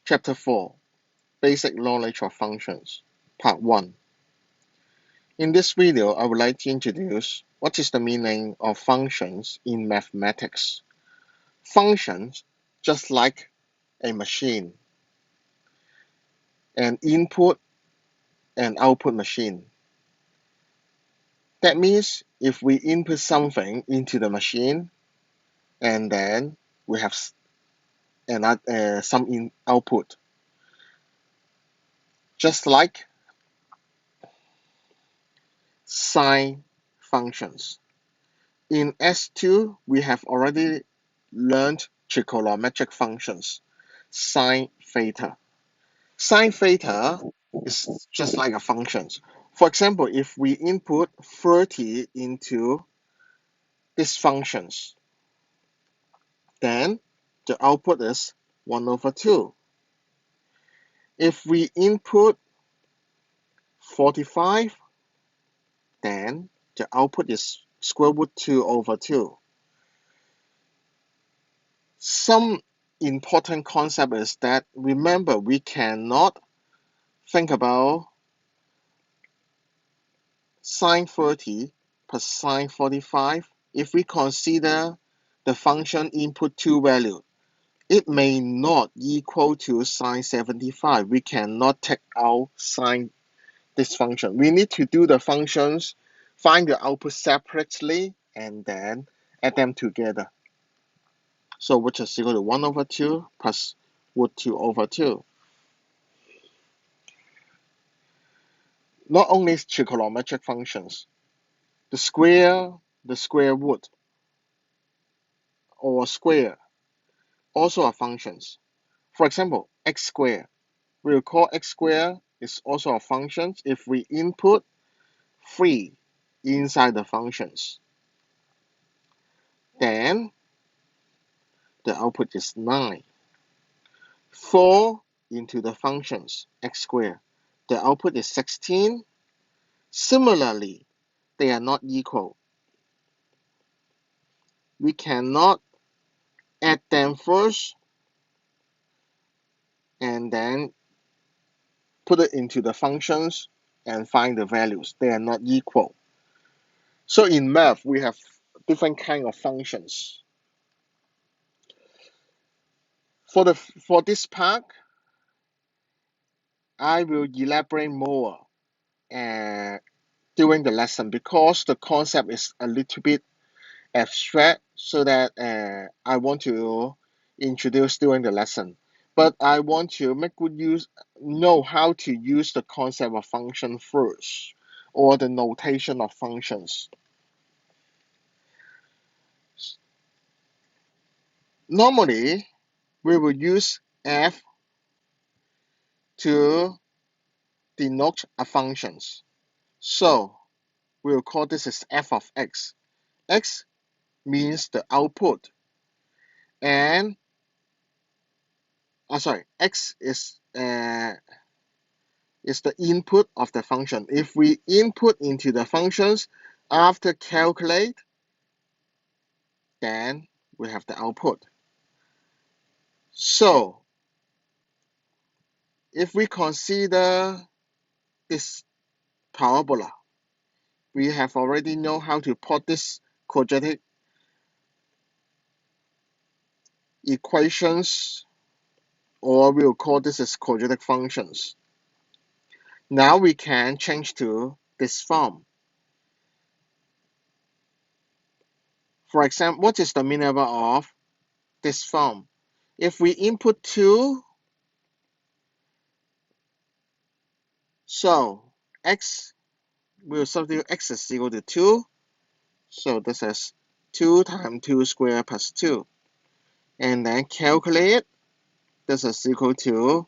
Chapter 4, Basic Knowledge of Functions, Part 1. In this video, I would like to introduce what is the meaning of functions in mathematics. Functions, just like a machine, an input and output machine. That means if we input something into the machine and then we have some output, just like sine functions. In S2, we have already learned trigonometric functions, sine theta. Sine theta is just like a function. For example, if we input 30 into these functions, then the output is 1 over 2. If we input 45, then the output is square root 2 over 2. Some important concept is that, remember, we cannot think about sine 30 plus sine 45. If we consider the function input two value, it may not equal to sine 75. We cannot take out sine this function. We need to do the functions, find the output separately, and then add them together. So which is equal to 1 over 2 plus root 2 over 2. Not only trigonometric functions, the square root, or square also are functions. For example, x squared. We will call x squared is also a function if we input 3 inside the functions. Then the output is 9. 4 into the functions x squared. The output is 16. Similarly, they are not equal. We cannot add them first and then put it into the functions and find the values. They are not equal. So in math, we have different kind of functions. For this part, I will elaborate more during the lesson because the concept is a little bit abstract, so that I want to introduce during the lesson. But I want to make good use, know how to use the concept of function first, or the notation of functions. Normally, we will use f to denote a function. So we will call this as f of x. X means the output, and x is the input of the function. If we input into the functions after calculate, then we have the output. So if we consider this parabola, we have already know how to plot this quadratic equations, or we'll call this as quadratic functions. Now we can change to this form. For example, what is the meaning of this form? If we input 2, so x will substitute x is equal to 2. So this is 2 times 2 squared plus 2. And then calculate, this is equal to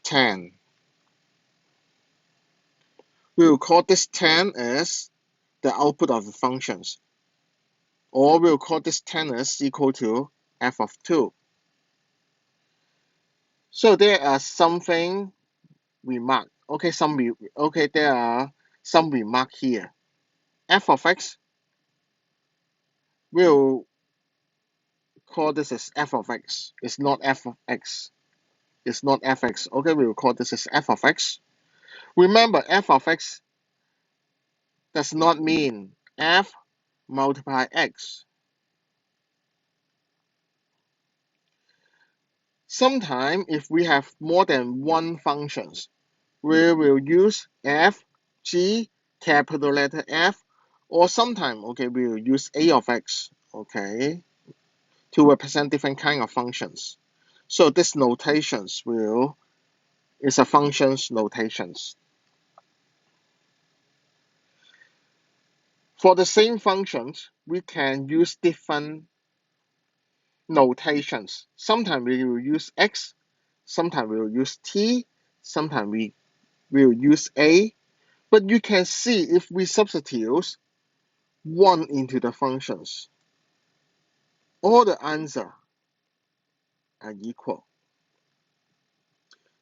10. We will call this 10 as the output of the functions. Or we'll call this 10 as equal to f of 2. So there are something remark. There are some remark here. F of x, we'll call this as f of x. It's not f of x. is not fx. Okay, we will call this as f of x. Remember, f of x does not mean f multiply x. Sometimes, if we have more than one functions, we will use f, g, capital letter F, or sometimes, okay, we will use a of x, okay, to represent different kind of functions. So this notations is a functions notations. For the same functions, we can use different notations. Sometimes we will use x, sometimes we will use t, sometimes we will use a. But you can see if we substitute 1 into the functions, all the answer are equal.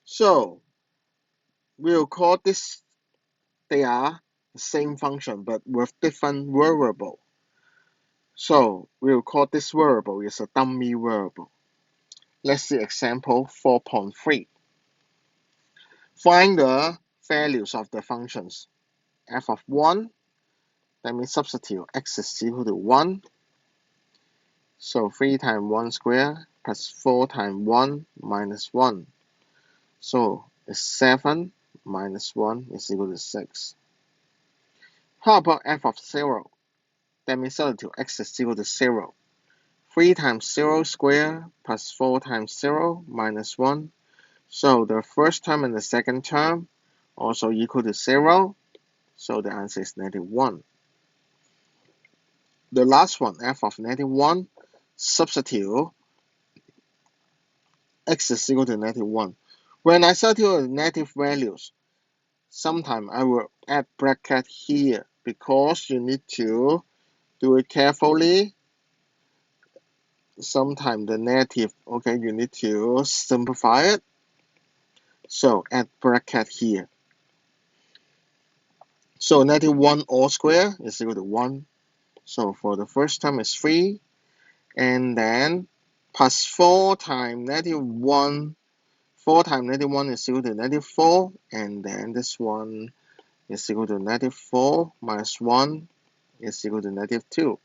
So we'll call this, they are the same function but with different variable. So we'll call this variable is a dummy variable. Let's see example 4.3. Find the values of the functions. F of 1, that means substitute x is equal to 1. So 3 times 1 squared plus 4 times 1 minus 1. So it's 7 minus 1 is equal to 6. How about f of 0? That means substitute x is equal to 0. 3 times 0 squared plus 4 times 0 minus 1. So the first term and the second term also equal to 0. So the answer is -1. The last one, f of -1, substitute x is equal to -1. When I substitute negative values, sometimes I will add bracket here because you need to do it carefully. Sometimes the negative, okay, you need to simplify it. So add bracket here. So -1 all square is equal to 1. So for the first term is 3. And then plus 4 times -1. 4 times -1 is equal to -4. And then this one is equal to -4 minus 1 is equal to -2.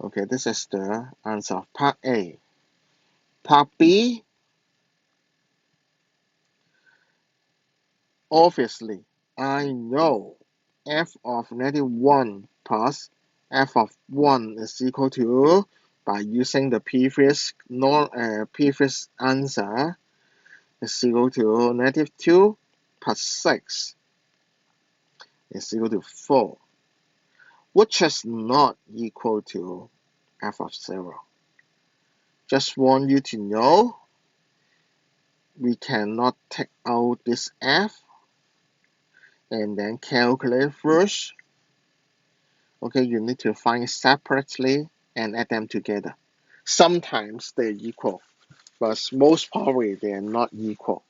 Okay, this is the answer of part A. Part B, obviously, I know f of -1 plus f of 1 is equal to, by using the previous answer, is equal to -2 plus 6 is equal to 4, which is not equal to f of 0. Just want you to know we cannot take out this f and then calculate first. Okay, you need to find it separately and add them together. Sometimes they're equal, but most probably they are not equal.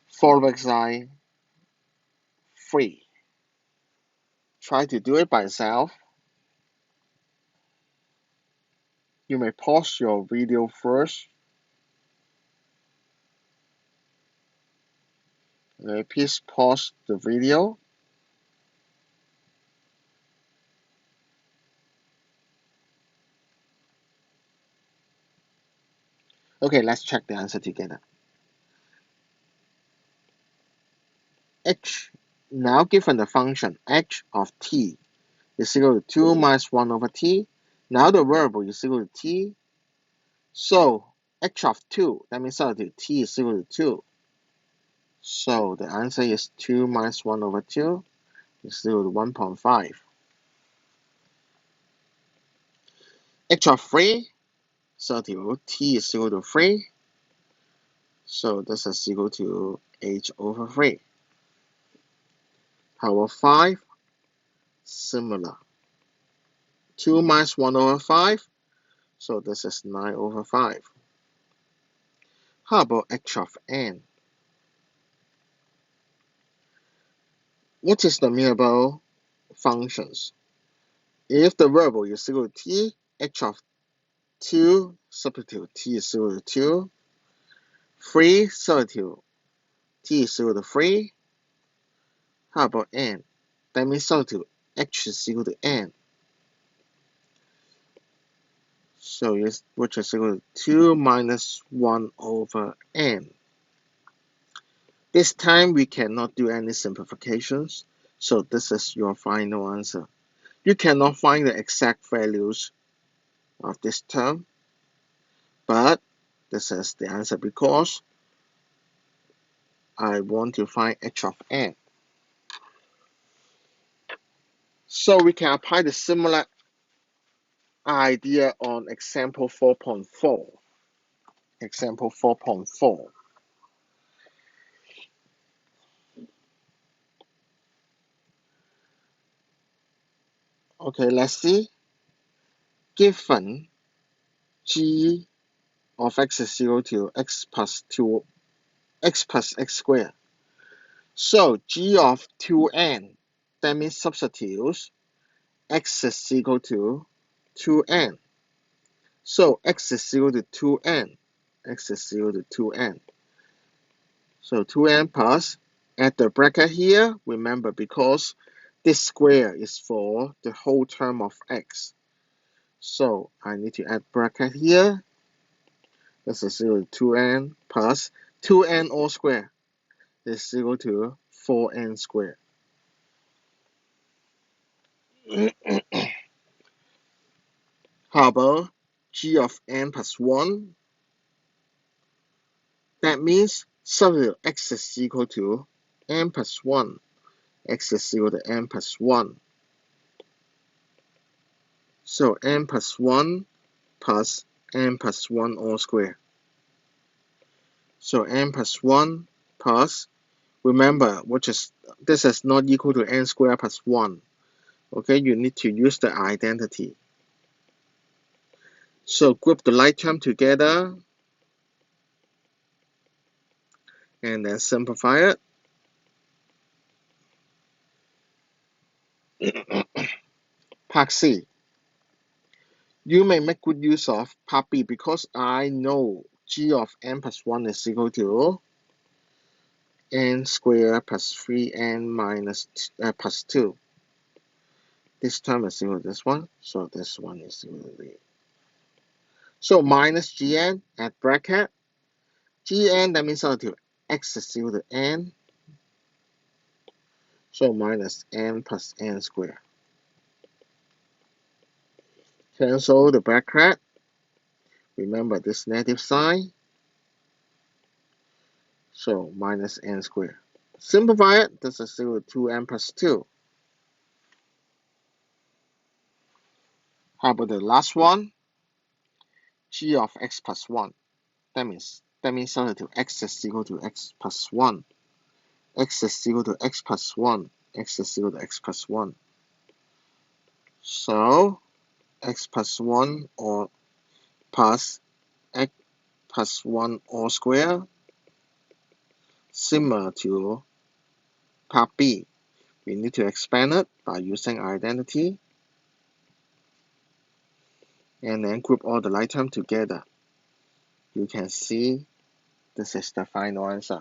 For example, 3. Try to do it by yourself. You may pause your video first. Please pause the video. Okay, let's check the answer together. H, now given the function h of t is equal to 2 minus 1 over t. Now the variable is equal to t. So h of 2, that means t is equal to 2. So the answer is 2 minus 1 over 2 is equal to 1.5. H of 3, t is equal to 3. So this is equal to h over 3. Power 5, similar. 2 minus 1 over 5, so this is 9 over 5. How about h of n? What is the mutable functions? If the variable is equal to t, h of 2, substitute t is 0 to 2. 3, substitute t is 0 to 3. How about n? That means substitute h is equal to n. So which is equal to 2 minus 1 over n. This time we cannot do any simplifications, so this is your final answer. You cannot find the exact values of this term, but this is the answer because I want to find h of n. So we can apply the similar idea on example 4.4. Example 4.4. Okay, let's see. Given g of x is equal to x plus x squared. So g of 2n, that means substitute x is equal to 2n. So x is equal to 2n. X is equal to 2n. So 2n plus, add the bracket here, remember because this square is for the whole term of x. So I need to add bracket here. This is equal to 2n plus 2n all square is equal to 4n squared. How about g of n plus 1? That means substitute x is equal to n plus 1. X is equal to n plus 1. So n plus 1 plus n plus 1 all square. So n plus 1 plus, remember, this is not equal to n squared plus 1. Okay, you need to use the identity. So group the like term together and then simplify it. Part C. You may make good use of part B because I know g of n plus 1 is equal to n squared plus 3n minus plus 2. This term is equal to this one, so this one is equal to 3. So minus gn at bracket. Gn, that means substitute x is equal to n. So minus n plus n squared. Cancel the bracket. Remember this negative sign. So minus n squared. Simplify it. This is equal to 2n plus 2. How about the last one? G of x plus 1. That means substitute x is equal to x plus 1. X is equal to x plus 1. X is equal to x plus 1. So x plus 1 or plus x plus 1 all square, similar to part B. We need to expand it by using identity and then group all the like terms together. You can see this is the final answer.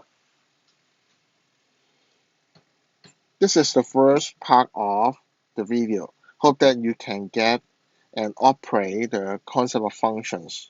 This is the first part of the video. Hope that you can get and operate the concept of functions.